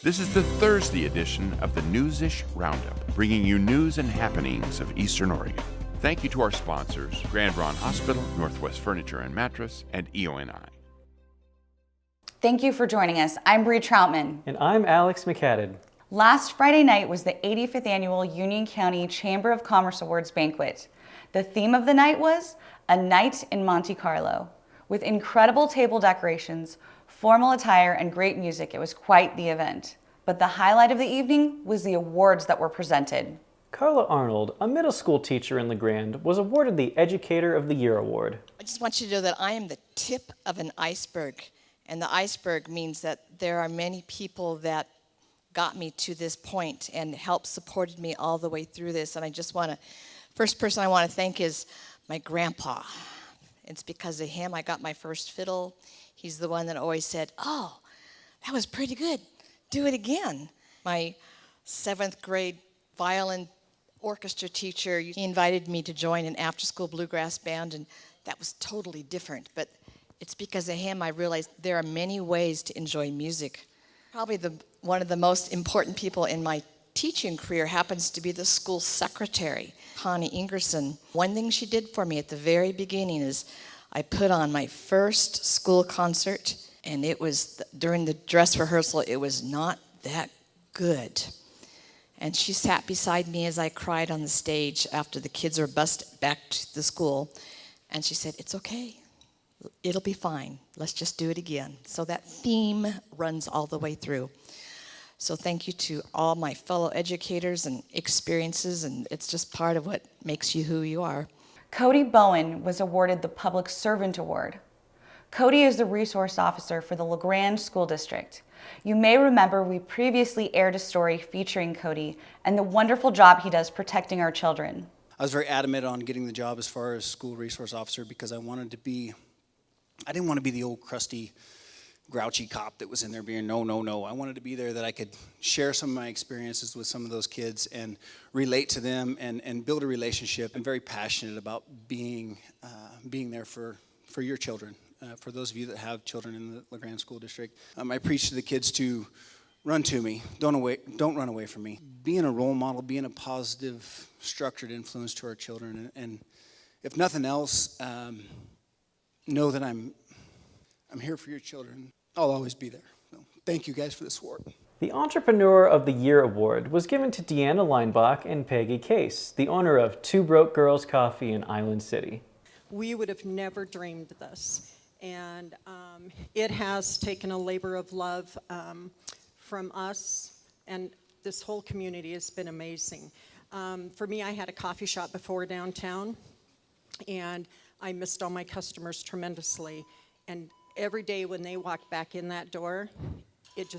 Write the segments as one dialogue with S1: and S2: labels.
S1: This is the Thursday edition of the Newsish Roundup, bringing you news and happenings of Eastern Oregon. Thank you to our sponsors, GRANDE Hospital, Northwest Furniture and Mattress, and EONI.
S2: Thank you for joining us. I'm Bree Troutman.
S3: And I'm Alex McCadden.
S2: Last Friday night was the 85th Annual Union County Chamber of Commerce Awards banquet. The theme of the night was A Night in Monte Carlo. With incredible table decorations, formal attire, and great music, it was quite the event. But the highlight of the evening was the awards that were presented.
S3: Carla Arnold, a middle school teacher in La Grande, was awarded the Educator of the Year award.
S4: I just want you to know that I am the tip of an iceberg. And the iceberg means that there are many people that got me to this point and helped supported me all the way through this. And I just want to, first person I want to thank is my grandpa. It's because of him I got my first fiddle. He's the one that always said, "Oh, that was pretty good. Do it again." My 7th grade violin orchestra teacher, he invited me to join an after-school bluegrass band, and that was totally different. But it's because of him I realized there are many ways to enjoy music. Probably one of the most important people in my teaching career happens to be the school secretary, Connie Ingerson. One thing she did for me at the very beginning is I put on my first school concert, and it was during the dress rehearsal, it was not that good. And she sat beside me as I cried on the stage after the kids were bused back to the school. And she said, "It's okay. It'll be fine. Let's just do it again." So that theme runs all the way through. So thank you to all my fellow educators and experiences, and it's just part of what makes you who you are.
S2: Cody Bowen was awarded the Public Servant Award. Cody is the resource officer for the La Grande School District. You may remember we previously aired a story featuring Cody and the wonderful job he does protecting our children.
S5: I was very adamant on getting the job as far as school resource officer because I didn't want to be the old crusty, grouchy cop that was in there being no. I wanted to be there that I could share some of my experiences with some of those kids and relate to them and build a relationship. I'm very passionate about being there for your children. For those of you that have children in the La Grande School District, I preach to the kids to run to me, don't run away from me. Being a role model, being a positive, structured influence to our children, and if nothing else, know that I'm here for your children. I'll always be there. So, thank you guys for this award.
S3: The Entrepreneur of the Year award was given to Deanna Leinbach and Peggy Case, the owner of Two Broke Girls Coffee in Island City.
S6: We would have never dreamed this. And it has taken a labor of love from us, and this whole community has been amazing. For me, I had a coffee shop before downtown, and I missed all my customers tremendously. And every day when they walk back in that door, it's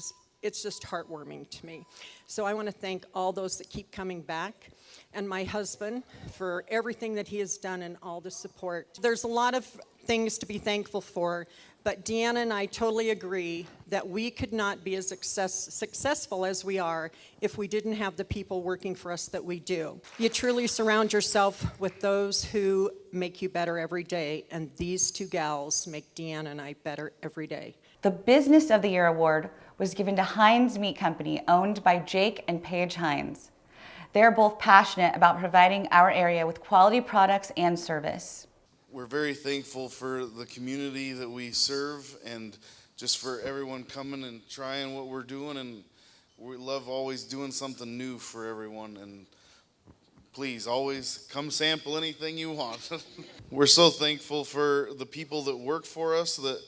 S6: just heartwarming to me. So I want to thank all those that keep coming back, and my husband for everything that he has done and all the support. There's a lot of things to be thankful for, but Deanna and I totally agree that we could not be as successful as we are if we didn't have the people working for us that we do. You truly surround yourself with those who make you better every day, and these two gals make Deanna and I better every day.
S2: The Business of the Year award was given to Heinz Meat Company, owned by Jake and Paige Heinz. They are both passionate about providing our area with quality products and service.
S7: We're very thankful for the community that we serve and just for everyone coming and trying what we're doing, and we love always doing something new for everyone. And please always come sample anything you want. We're so thankful for the people that work for us, that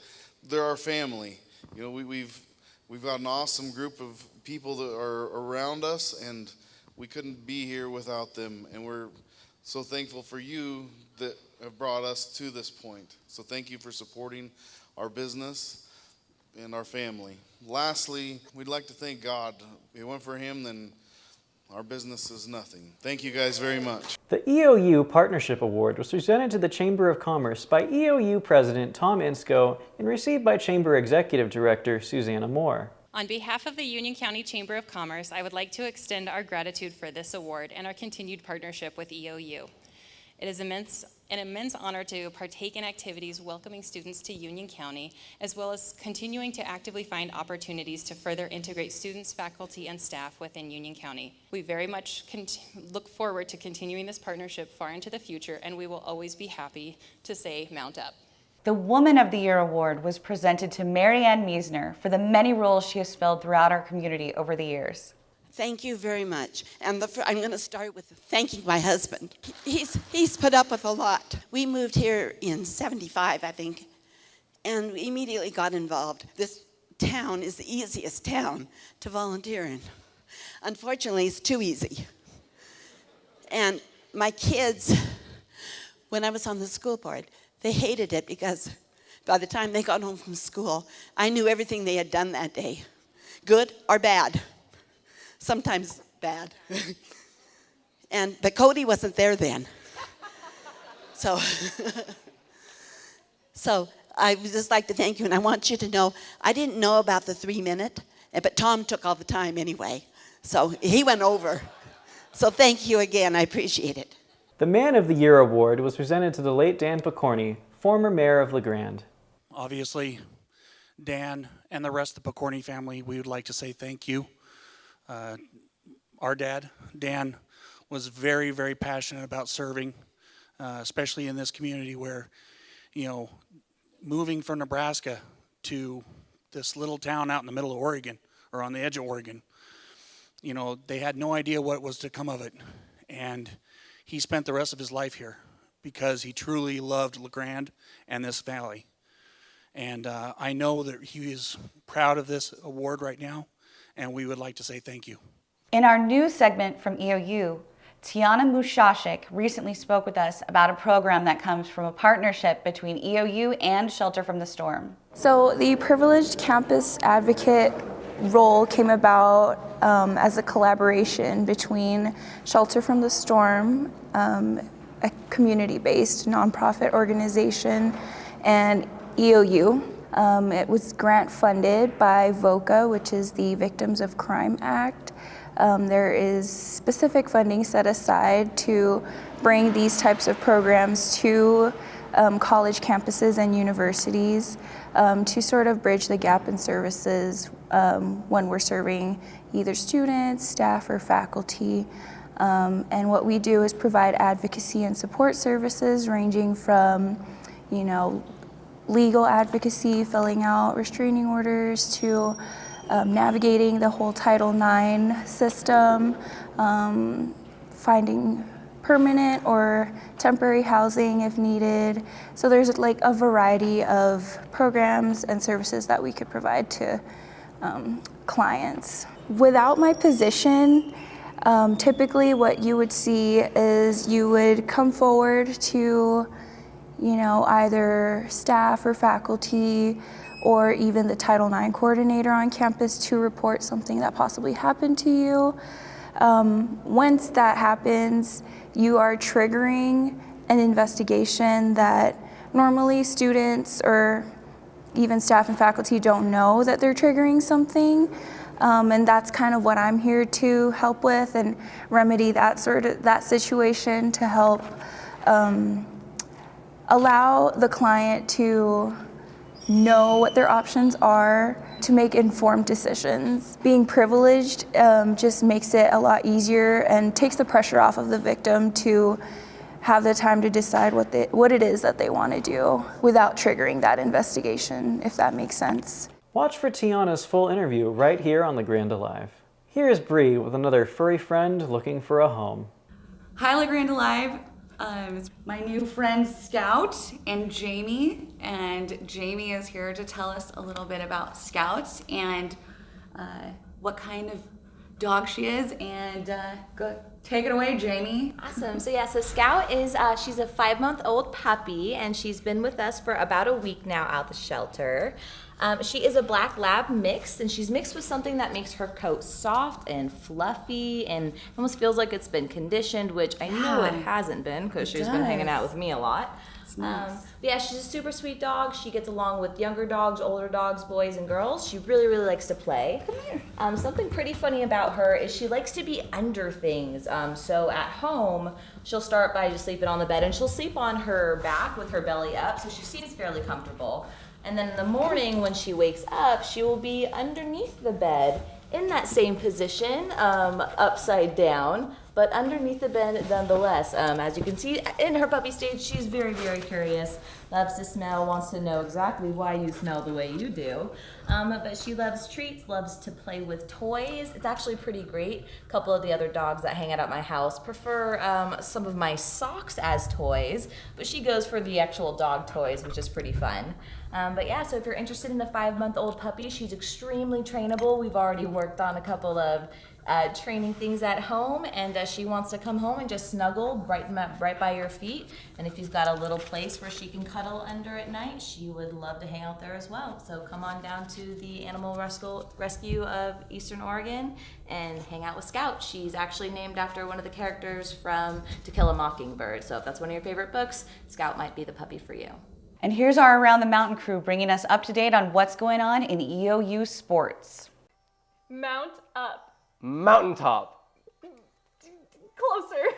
S7: they're our family. You know, we've got an awesome group of people that are around us, and we couldn't be here without them. And we're so thankful for you that have brought us to this point. So thank you for supporting our business and our family. Lastly, we'd like to thank God. If it weren't for him, then our business is nothing. Thank you guys very much.
S3: The EOU Partnership Award was presented to the Chamber of Commerce by EOU President Tom Insko and received by Chamber Executive Director Susanna Moore.
S8: On behalf of the Union County Chamber of Commerce, I would like to extend our gratitude for this award and our continued partnership with EOU. It is an immense honor to partake in activities welcoming students to Union County, as well as continuing to actively find opportunities to further integrate students, faculty, and staff within Union County. We very much look forward to continuing this partnership far into the future, and we will always be happy to say Mount Up.
S2: The Woman of the Year award was presented to Mary Ann Meisner for the many roles she has filled throughout our community over the years.
S9: Thank you very much. And I'm going to start with thanking my husband. He's put up with a lot. We moved here in '75, I think, and we immediately got involved. This town is the easiest town to volunteer in. Unfortunately, it's too easy. And my kids, when I was on the school board, they hated it because by the time they got home from school, I knew everything they had done that day, good or bad. Sometimes bad. But Cody wasn't there then. So I would just like to thank you, and I want you to know, I didn't know about the 3-minute, but Tom took all the time anyway. So he went over. So thank you again, I appreciate it.
S3: The Man of the Year award was presented to the late Dan Picorni, former mayor of LeGrand.
S10: Obviously, Dan and the rest of the Picorni family, we would like to say thank you. Our dad, Dan, was very, very passionate about serving, especially in this community where, you know, moving from Nebraska to this little town out in the middle of Oregon, or on the edge of Oregon, you know, they had no idea what was to come of it. And he spent the rest of his life here because he truly loved LeGrand and this valley. And I know that he is proud of this award right now, and we would like to say thank you.
S2: In our news segment from EOU, Tiana Mushashik recently spoke with us about a program that comes from a partnership between EOU and Shelter from the Storm.
S11: So the Privileged Campus Advocate role came about as a collaboration between Shelter from the Storm, a community-based nonprofit organization, and EOU. It was grant funded by VOCA, which is the Victims of Crime Act. There is specific funding set aside to bring these types of programs to college campuses and universities to sort of bridge the gap in services when we're serving either students, staff, or faculty. And what we do is provide advocacy and support services ranging from, you know, legal advocacy, filling out restraining orders, to navigating the whole Title IX system, finding permanent or temporary housing if needed. So there's like a variety of programs and services that we could provide to clients. Without my position, typically what you would see is you would come forward to, you know, either staff or faculty or even the Title IX coordinator on campus to report something that possibly happened to you. Once that happens, you are triggering an investigation that normally students or even staff and faculty don't know that they're triggering something. And that's kind of what I'm here to help with and remedy that situation, to help allow the client to know what their options are, to make informed decisions. Being privileged just makes it a lot easier and takes the pressure off of the victim to have the time to decide what it is that they want to do without triggering that investigation, if that makes sense.
S3: Watch for Tiana's full interview right here on the Grand Alive. Here is Bree with another furry friend looking for a home.
S2: Hi, LeGrand Alive. It's my new friend Scout and Jamie, and Jamie is here to tell us a little bit about Scout and what kind of dog she is, and go take it away, Jamie.
S12: Awesome. So Scout is she's a 5-month-old puppy, and she's been with us for about a week now out the shelter.
S13: She is a black lab mix, and she's mixed with something that makes her coat soft and fluffy and almost feels like it's been conditioned, which I know it hasn't been because she's been hanging out with me a lot.
S2: Nice.
S13: But yeah, she's a super sweet dog. She gets along with younger dogs, older dogs, boys, and girls. She really, really likes to play. Something pretty funny about her is she likes to be under things. So at home, she'll start by just sleeping on the bed, and she'll sleep on her back with her belly up, so she seems fairly comfortable. And then in the morning when she wakes up, she will be underneath the bed in that same position, upside down, but underneath the bed nonetheless. As you can see, in her puppy stage, she's very, very curious, loves to smell, wants to know exactly why you smell the way you do. But she loves treats, loves to play with toys. It's actually pretty great. A couple of the other dogs that hang out at my house prefer some of my socks as toys, but she goes for the actual dog toys, which is pretty fun. But yeah, so if you're interested in a 5-month-old puppy, she's extremely trainable. We've already worked on a couple of training things at home, and she wants to come home and just snuggle right by your feet. And if you've got a little place where she can cuddle under at night, she would love to hang out there as well. So come on down to the Animal Rescue of Eastern Oregon and hang out with Scout. She's actually named after one of the characters from To Kill a Mockingbird. So if that's one of your favorite books, Scout might be the puppy for you.
S2: And here's our Around the Mountain crew bringing us up to date on what's going on in EOU sports.
S14: Mount up.
S15: Mountaintop.
S14: Closer.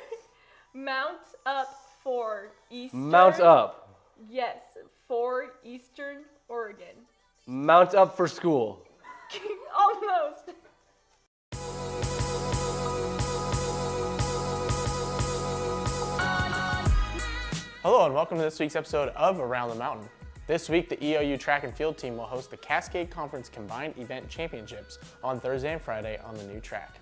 S14: Mount up for Eastern.
S15: Mount up.
S14: Yes, for Eastern Oregon.
S15: Mount up for school.
S14: Almost.
S16: Hello and welcome to this week's episode of Around the Mountain. This week, the EOU track and field team will host the Cascade Conference Combined Event Championships on Thursday and Friday on the new track.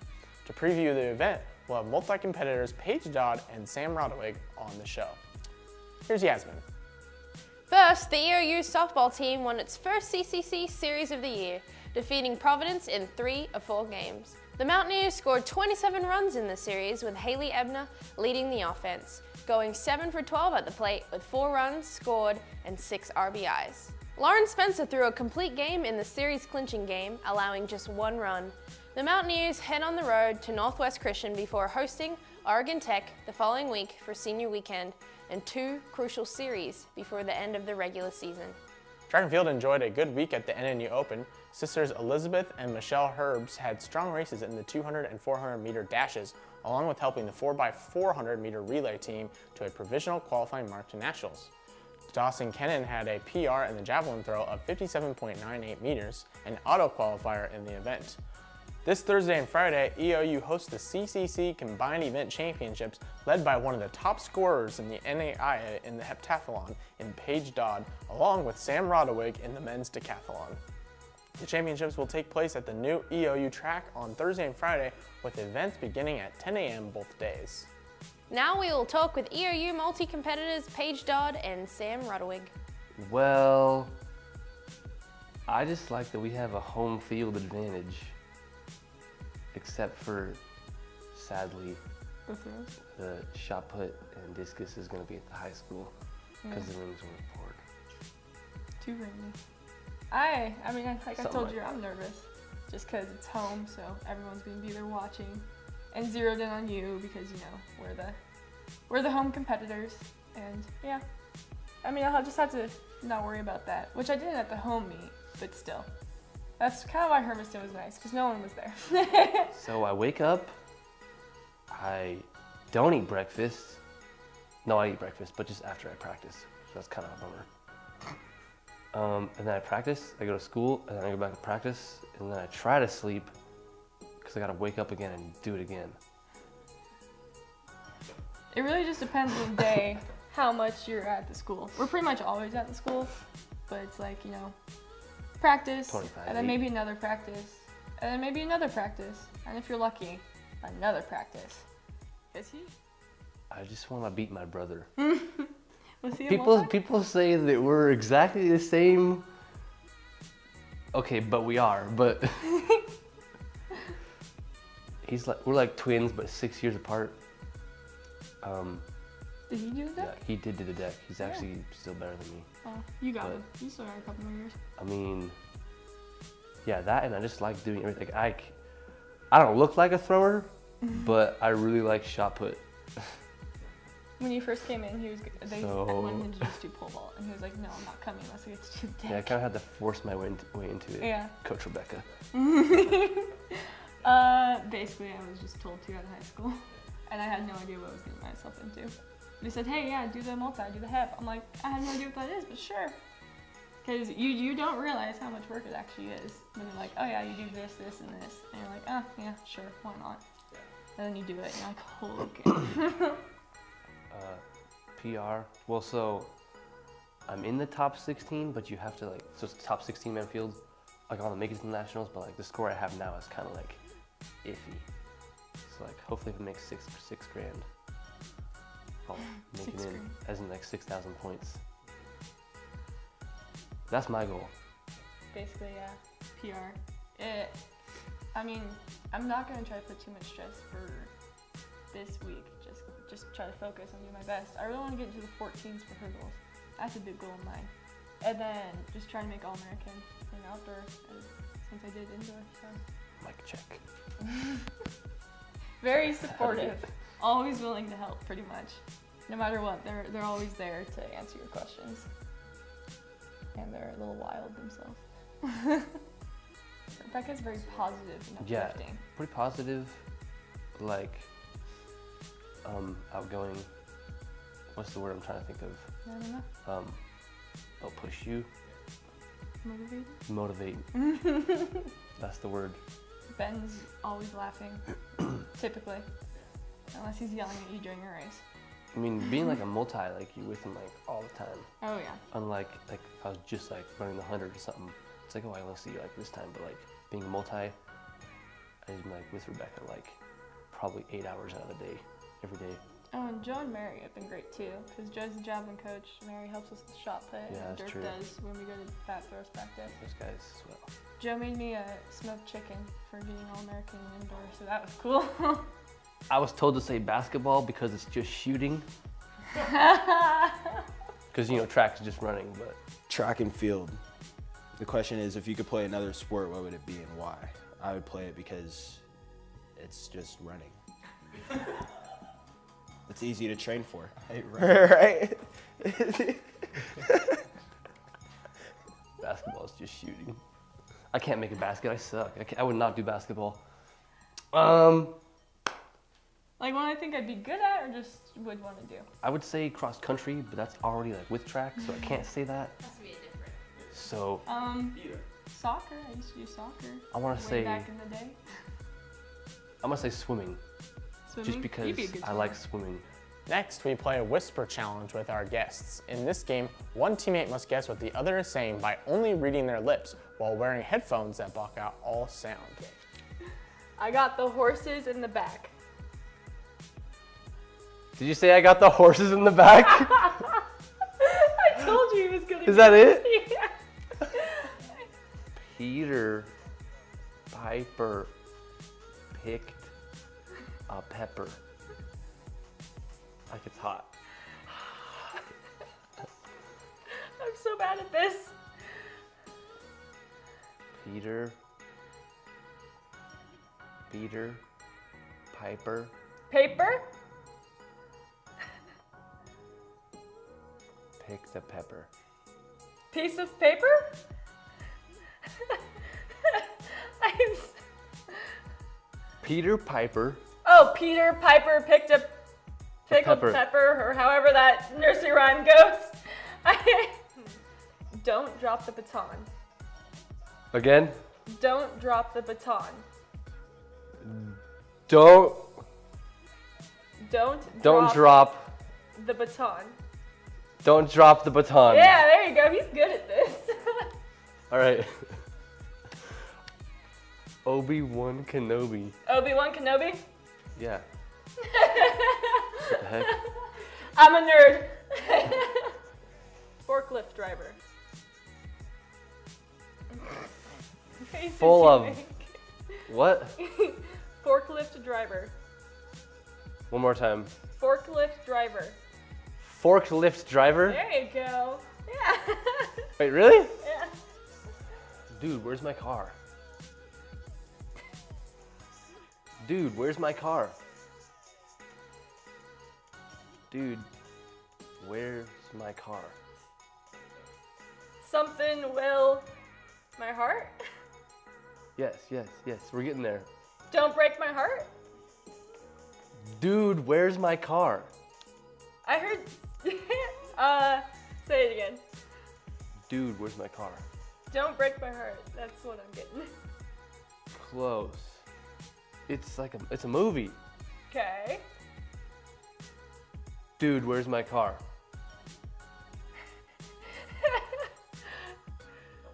S16: To preview the event, we'll have multi-competitors Paige Dodd and Sam Rodewig on the show. Here's Yasmin.
S17: First, the EOU softball team won its first CCC series of the year, defeating Providence in 3 of 4 games. The Mountaineers scored 27 runs in the series, with Haley Ebner leading the offense, going 7 for 12 at the plate with 4 runs scored and 6 RBIs. Lauren Spencer threw a complete game in the series clinching game, allowing just 1 run. The Mountaineers head on the road to Northwest Christian before hosting Oregon Tech the following week for senior weekend and 2 crucial series before the end of the regular season.
S16: Track and field enjoyed a good week at the NNU Open. Sisters Elizabeth and Michelle Herbs had strong races in the 200 and 400 meter dashes, along with helping the 4x400 meter relay team to a provisional qualifying mark to nationals. Dawson Kennan had a PR in the javelin throw of 57.98 meters, an auto qualifier in the event. This Thursday and Friday, EOU hosts the CCC Combined Event Championships, led by one of the top scorers in the NAIA in the heptathlon in Paige Dodd, along with Sam Rodewig in the men's decathlon. The championships will take place at the new EOU track on Thursday and Friday, with events beginning at 10 a.m. both days.
S17: Now we will talk with EOU multi-competitors Paige Dodd and Sam Rodewig.
S15: Well, I just like that we have a home field advantage, except for, sadly, the shot put and discus is going to be at the high school because the rings weren't poured.
S14: Too rainy. I mean, like I told
S15: like
S14: you, I'm nervous just because it's home, so everyone's going to be there watching and zeroed in on you because, you know, we're the home competitors. And yeah, I mean, I'll just have to not worry about that, which I didn't at the home meet, but still. That's kind of why Hermiston was nice, because no one was there.
S15: So I wake up, I don't eat breakfast. No, I eat breakfast, but just after I practice. So that's kind of a bummer. And then I practice, I go to school, and then I go back to practice, and then I try to sleep, because I gotta wake up again and do it again.
S14: It really just depends on the day how much you're at the school. We're pretty much always at the school, but it's like, you know, practice, and then maybe another practice, and then maybe another practice, and if you're lucky, another practice. Is he?
S15: I just want to beat my brother.
S14: Was he
S15: People say that we're exactly the same. Okay, but we are, but we're like twins, but 6 years apart.
S14: Did he do the deck?
S15: Yeah, he did do the deck. He's actually still better than me.
S14: Oh, you got him. You still got a couple more years.
S15: I mean, Yeah, that, and I just like doing everything. I don't look like a thrower, but I really like shot put.
S14: When you first came in, they wanted him to just do pole vault, and he was like, "No, I'm not coming unless I get to do deck."
S15: Yeah, I kind of had to force my way into it.
S14: Yeah.
S15: Coach Rebecca.
S14: Basically, I was just told to out of high school, and I had no idea what I was getting myself into. They said, "Hey, yeah, do the multi, do the hip." I'm like, I have no idea what that is, but sure. Because you don't realize how much work it actually is when you're like, oh yeah, you do this, this, and this, and you're like, oh yeah, sure, why not? And then you do it, and you're like, holy okay.
S15: PR. Well, so I'm in the top 16, but you have to like, so it's the top 16 man field. Like I want to make it to the nationals, but like the score I have now is kind of like iffy. So like, hopefully if it makes six grand, I'll make it in, as in like 6,000 points. That's my goal.
S14: Basically, yeah, PR. I mean, I'm not gonna try to put too much stress for this week. Just try to focus on doing my best. I really want to get into the 14s for hurdles. That's a big goal of mine. And then just try to make All-American in outdoor, since I did indoor. So.
S15: Mic check.
S14: Very supportive. Always willing to help, pretty much. No matter what, they're always there to answer your questions. And they're a little wild themselves. Rebecca's very positive and uplifting.
S15: Yeah, pretty positive, like outgoing. What's the word I'm trying to think of?
S14: I don't know.
S15: They'll push you.
S14: Motivate?
S15: Motivate. That's the word.
S14: Ben's always laughing, typically. Unless he's yelling at you during a race.
S15: I mean, being like a multi, like you're with him like all the time.
S14: Oh yeah.
S15: Unlike like if I was just like running the 100 or something, it's like, oh, I only see you like this time. But like being a multi, I'm like with Rebecca like probably 8 hours out of the day, every day.
S14: Oh, and Joe and Mary have been great too, because Joe's the javelin coach. Mary helps us with shot put, and Dirk does when we go to fat throws practice.
S15: Those guys swell.
S14: Joe made me a smoked chicken for being All-American indoor, so that was cool.
S15: I was told to say basketball because it's just shooting. Because, you know, track is just running, but.
S18: Track and field. The question is, if you could play another sport, what would it be and why? I would play it because it's just running. It's easy to train for. Right?
S15: Basketball is just shooting. I can't make a basket, I suck. I would not do basketball.
S14: Like one I think I'd be good at, or just would want to do?
S15: I would say cross country, but that's already like with track, so I can't say that.
S14: Has to be a different.
S15: So.
S14: Soccer. I used to do soccer.
S15: I want to say.
S14: Back in the day.
S15: I'm gonna say swimming.
S14: Swimming?
S15: Just because I like swimming.
S16: Next, we play a whisper challenge with our guests. In this game, one teammate must guess what the other is saying by only reading their lips while wearing headphones that block out all sound.
S14: I got the horses in the back.
S15: Did you say I got the horses in the back?
S14: I told you he was gonna.
S15: Is that it?
S14: Yeah.
S15: Peter Piper picked a pepper. Like it's hot.
S14: I'm so bad at this.
S15: Peter Piper.
S14: Paper?
S15: Picked a pepper.
S14: Piece of paper?
S15: Peter Piper.
S14: Oh, Peter Piper picked a pickled pepper, or however that nursery rhyme goes. Don't drop the baton.
S15: Again?
S14: Don't drop the baton.
S15: Don't
S14: drop the baton.
S15: Don't drop the baton.
S14: Yeah, there you go. He's good at this.
S15: All right. Obi-Wan Kenobi.
S14: Obi-Wan Kenobi?
S15: Yeah. What the heck?
S14: I'm a nerd. Forklift driver.
S15: Full of what?
S14: Forklift driver.
S15: One more time.
S14: Forklift driver.
S15: Forklift driver?
S14: There you go. Yeah.
S15: Wait, really?
S14: Yeah.
S15: Dude, where's my car? Dude, where's my car? Dude, where's my car?
S14: Something will. My heart?
S15: Yes, we're getting there.
S14: Don't break my heart?
S15: Dude, where's my car?
S14: I heard. Say it again.
S15: Dude, where's my car?
S14: Don't break my heart. That's what I'm getting.
S15: Close. It's like it's a movie.
S14: Okay.
S15: Dude, where's my car?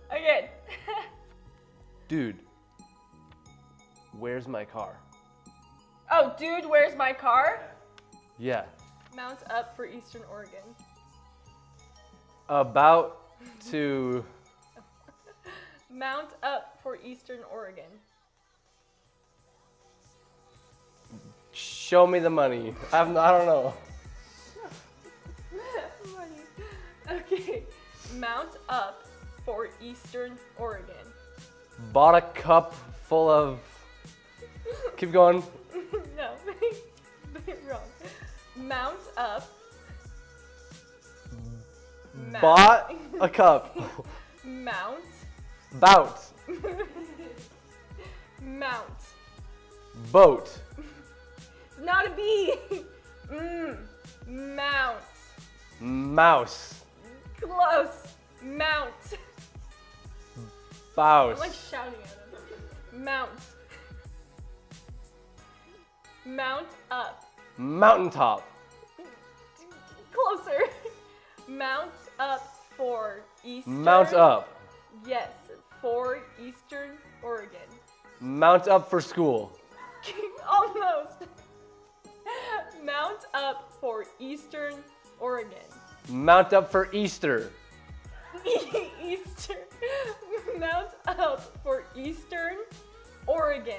S14: Again.
S15: Dude, where's my car?
S14: Oh, dude, where's my car?
S15: Yeah.
S14: Mount up for Eastern Oregon.
S15: About to.
S14: Mount up for Eastern Oregon.
S15: Show me the money. I don't know.
S14: Money. Okay. Mount up for Eastern Oregon.
S15: Bought a cup full of. Keep going.
S14: No. Wrong. Mount up.
S15: Bought a cup.
S14: Mount.
S15: Bout.
S14: Mount.
S15: Boat.
S14: Not a bee. Mount.
S15: Mouse.
S14: Close. Mount.
S15: Bouse.
S14: I'm like shouting at him. Mount. Mount up.
S15: Mountaintop.
S14: Closer. Mount up for Eastern.
S15: Mount up.
S14: Yes, for Eastern Oregon.
S15: Mount up for school.
S14: Almost. Mount up for Eastern Oregon.
S15: Mount up for Easter.
S14: Eastern. Mount up for Eastern Oregon.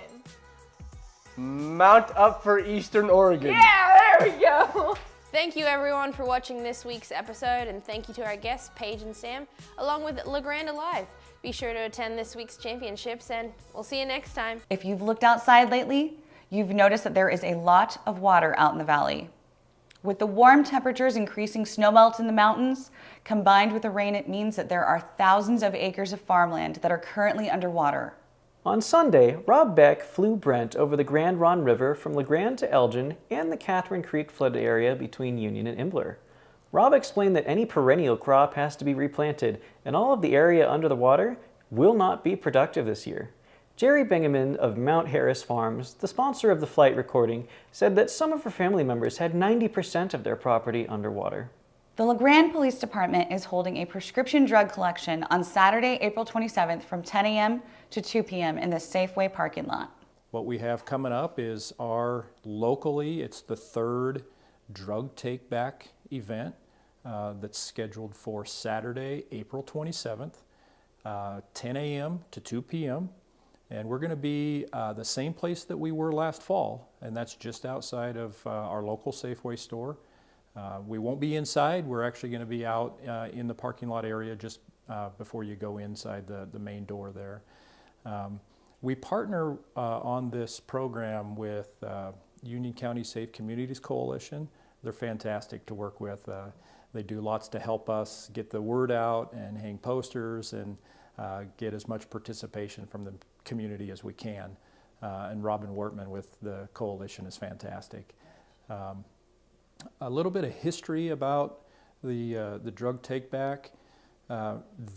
S15: Mount up for Eastern Oregon.
S14: Yeah, there we go.
S17: Thank you everyone for watching this week's episode, and thank you to our guests, Paige and Sam, along with GRANDE Live. Be sure to attend this week's championships, and we'll see you next time.
S2: If you've looked outside lately, you've noticed that there is a lot of water out in the valley. With the warm temperatures increasing snowmelt in the mountains, combined with the rain, it means that there are thousands of acres of farmland that are currently underwater.
S3: On Sunday, Rob Beck flew Brent over the Grand Ronde River from LeGrand to Elgin and the Catherine Creek flood area between Union and Imbler. Rob explained that any perennial crop has to be replanted, and all of the area under the water will not be productive this year. Jerry Bingaman of Mount Harris Farms, the sponsor of the flight recording, said that some of her family members had 90% of their property underwater.
S2: The LeGrand Police Department is holding a prescription drug collection on Saturday, April 27th from 10 a.m. to 2 p.m. in the Safeway parking lot.
S19: What we have coming up is locally, it's the third drug take-back event that's scheduled for Saturday, April 27th, 10 a.m. to 2 p.m. And we're going to be the same place that we were last fall, and that's just outside of our local Safeway store. We won't be inside. We're actually going to be out in the parking lot area just before you go inside the main door there. We partner on this program with Union County Safe Communities Coalition. They're fantastic to work with. They do lots to help us get the word out and hang posters and get as much participation from the community as we can. And Robin Wortman with the coalition is fantastic. A little bit of history about the drug take-back.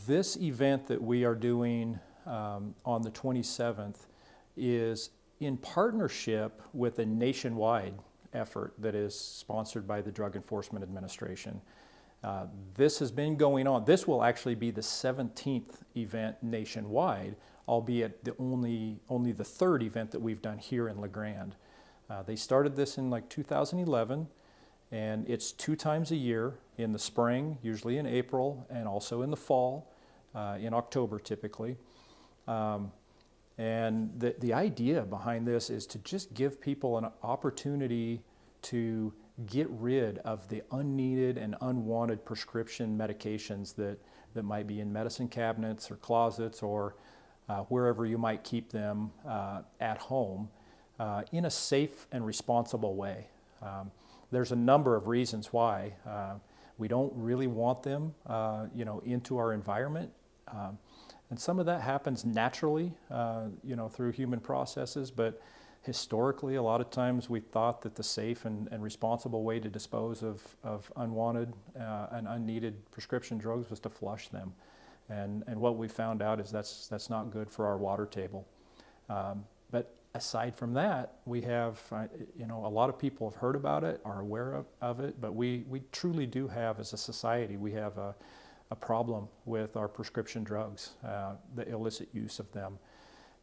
S19: This event that we are doing on the 27th is in partnership with a nationwide effort that is sponsored by the Drug Enforcement Administration. This has been going on. This will actually be the 17th event nationwide, albeit only the third event that we've done here in LeGrand. They started this in like 2011, and it's 2 times a year, in the spring, usually in April, and also in the fall, in October typically. And the idea behind this is to just give people an opportunity to get rid of the unneeded and unwanted prescription medications that might be in medicine cabinets or closets or wherever you might keep them at home. in a safe and responsible way. There's a number of reasons why. We don't really want them into our environment. And some of that happens naturally, through human processes, but historically, a lot of times we thought that the safe and responsible way to dispose of unwanted and unneeded prescription drugs was to flush them. And what we found out is that's not good for our water table. But aside from that, we have, a lot of people have heard about it, are aware of it, but we truly do have, as a society, we have a problem with our prescription drugs, the illicit use of them.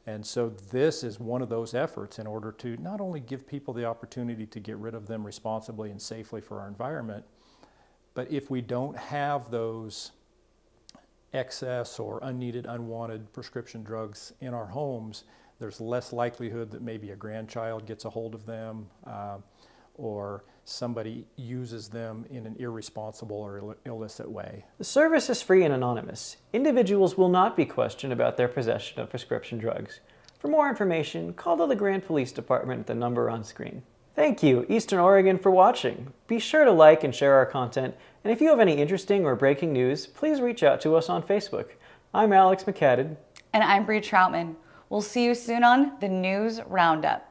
S19: And so this is one of those efforts in order to not only give people the opportunity to get rid of them responsibly and safely for our environment, but if we don't have those excess or unneeded, unwanted prescription drugs in our homes, there's less likelihood that maybe a grandchild gets a hold of them or somebody uses them in an irresponsible or illicit way.
S3: The service is free and anonymous. Individuals will not be questioned about their possession of prescription drugs. For more information, call the LeGrand Police Department at the number on screen. Thank you, Eastern Oregon, for watching. Be sure to like and share our content, and if you have any interesting or breaking news, please reach out to us on Facebook. I'm Alex McCadden.
S2: And I'm Bree Troutman. We'll see you soon on the News Roundup.